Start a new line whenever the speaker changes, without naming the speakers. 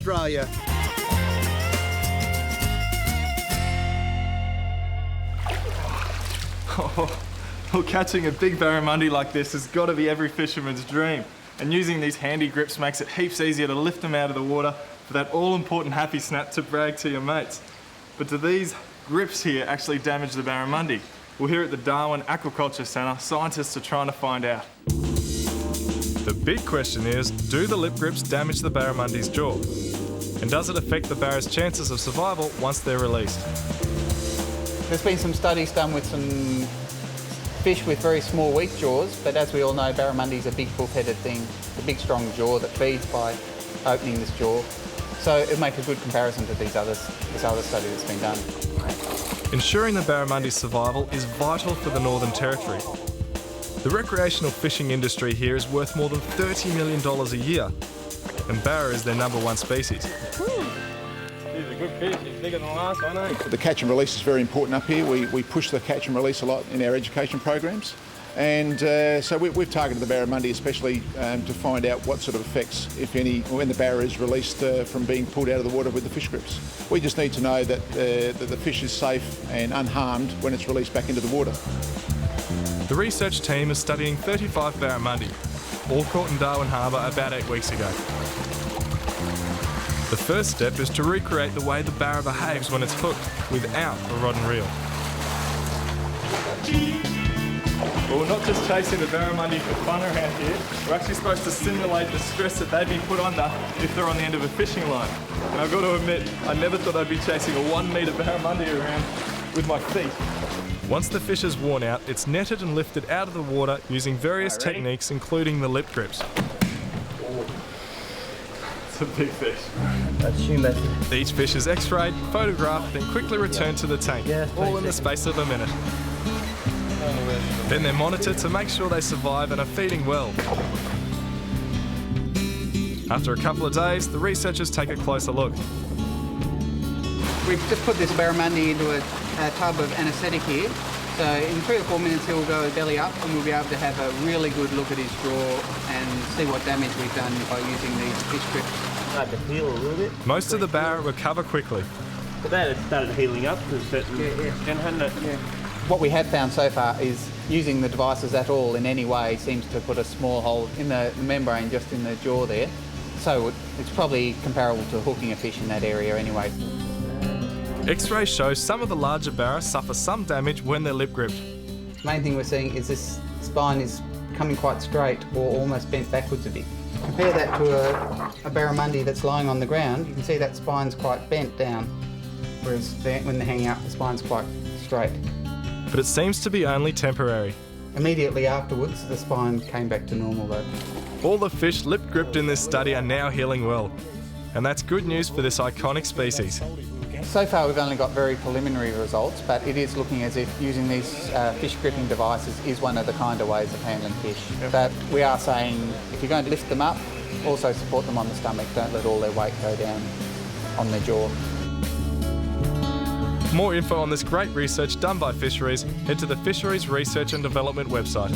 Australia.
Well, catching a big barramundi like this has got to be every fisherman's dream. And using these handy grips makes it heaps easier to lift them out of the water for that all-important happy snap to brag to your mates. But do these grips here actually damage the barramundi? Well, here at the Darwin Aquaculture Centre, scientists are trying to find out. The big question is, do the lip grips damage the barramundi's jaw? And does it affect the barra's chances of survival once they're released?
There's been some studies done with some fish with very small, weak jaws, but as we all know, barramundi's a big bull-headed thing, a big, strong jaw that feeds by opening this jaw. So it'd make a good comparison to this other study that's been done.
Ensuring the barramundi's survival is vital for the Northern Territory. The recreational fishing industry here is worth more than $30 million a year, and barra is their #1 species.
These are good fish, it's bigger than the last one, eh?
The catch and release is very important up here. We push the catch and release a lot in our education programs. And so we've targeted the barramundi especially to find out what sort of effects, if any, when the barra is released from being pulled out of the water with the fish grips. We just need to know that the fish is safe and unharmed when it's released back into the water.
The research team is studying 35 barramundi, all caught in Darwin Harbour about 8 weeks ago. The first step is to recreate the way the barra behaves when it's hooked without a rod and reel. Well, we're not just chasing the barramundi for fun around here. We're actually supposed to simulate the stress that they'd be put under if they're on the end of a fishing line. And I've got to admit, I never thought I'd be chasing a 1 metre barramundi around with my feet. Once the fish is worn out, it's netted and lifted out of the water using various techniques, including the lip grips. It's a big fish.
I assume that's...
Each fish is x-rayed, photographed, then quickly returned to the tank, all in the space of a minute. Then they're monitored to make sure they survive and are feeding well. After a couple of days, the researchers take a closer look.
We've just put this barramundi into a tub of anaesthetic here. So in 3 or 4 minutes he'll go belly up and we'll be able to have a really good look at his jaw and see what damage we've done by using these fish grips.
Hard to heal a little bit.
Most of the barra recover quickly.
But that had started healing up to a certain extent, hadn't it? Yeah.
What we have found so far is using the devices at all in any way seems to put a small hole in the membrane just in the jaw there. So it's probably comparable to hooking a fish in that area anyway.
X-rays show some of the larger barra suffer some damage when they're lip gripped.
The main thing we're seeing is this spine is coming quite straight or almost bent backwards a bit. Compare that to a barramundi that's lying on the ground, you can see that spine's quite bent down, whereas when they're hanging up the spine's quite straight.
But it seems to be only temporary.
Immediately afterwards the spine came back to normal though.
All the fish lip gripped in this study are now healing well. And that's good news for this iconic species.
So far we've only got very preliminary results, but it is looking as if using these fish gripping devices is one of the kind of ways of handling fish. But we are saying if you're going to lift them up, also support them on the stomach, don't let all their weight go down on their jaw.
For more info on this great research done by Fisheries, head to the Fisheries Research and Development website.